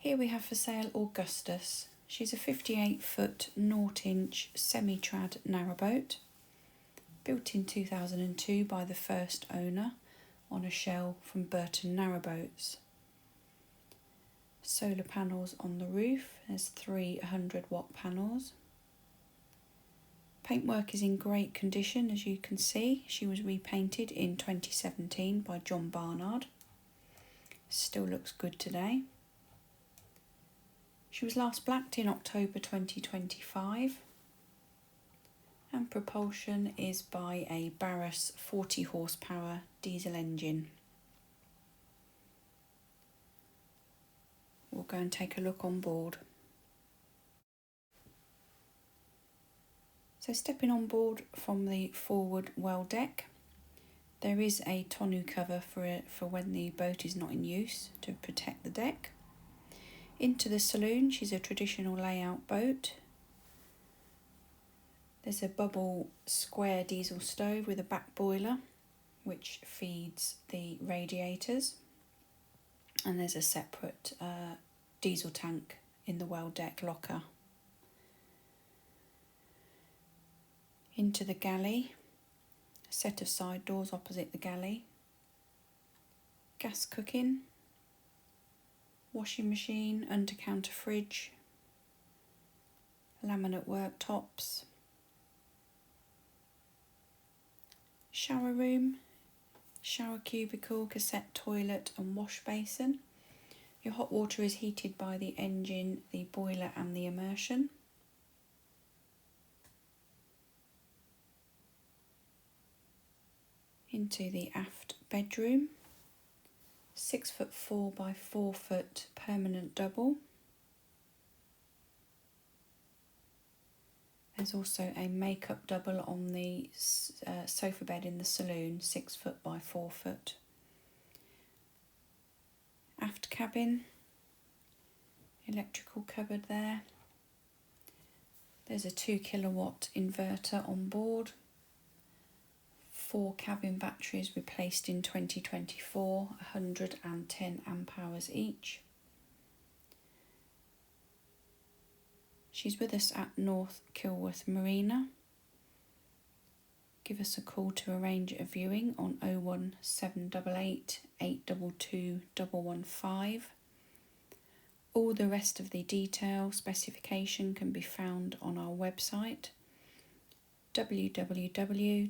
Here we have for sale Augustus. She's a 58-foot 0-inch semi-trad narrowboat, built in 2002 by the first owner on a shell from Burton Narrowboats. Solar panels on the roof, there's 3 100-watt panels. Paintwork is in great condition, as you can see. She was repainted in 2017 by John Barnard. Still looks good today. She was last blacked in October 2025, and propulsion is by a Barrus 40 horsepower diesel engine. We'll go and take a look on board. So stepping on board from the forward well deck, there is a tonneau cover for when the boat is not in use to protect the deck. Into the saloon, she's a traditional layout boat. There's a bubble square diesel stove with a back boiler which feeds the radiators, and there's a separate diesel tank in the well deck locker. Into the galley, a set of side doors opposite the galley, gas cooking, washing machine, under-counter fridge, laminate worktops, shower room, shower cubicle, cassette toilet and wash basin. Your hot water is heated by the engine, the boiler and the immersion. Into the aft bedroom, 6'4" by 4" permanent double. There's also a makeup double on the sofa bed in the saloon, 6" by 4". Aft cabin, electrical cupboard there. There's a 2 kilowatt inverter on board. 4 cabin batteries replaced in 2024, 110 amp hours each. She's with us at North Kilworth Marina. Give us a call to arrange a viewing on 01788 822 115. All the rest of the detail specification can be found on our website www.abnb.co.uk.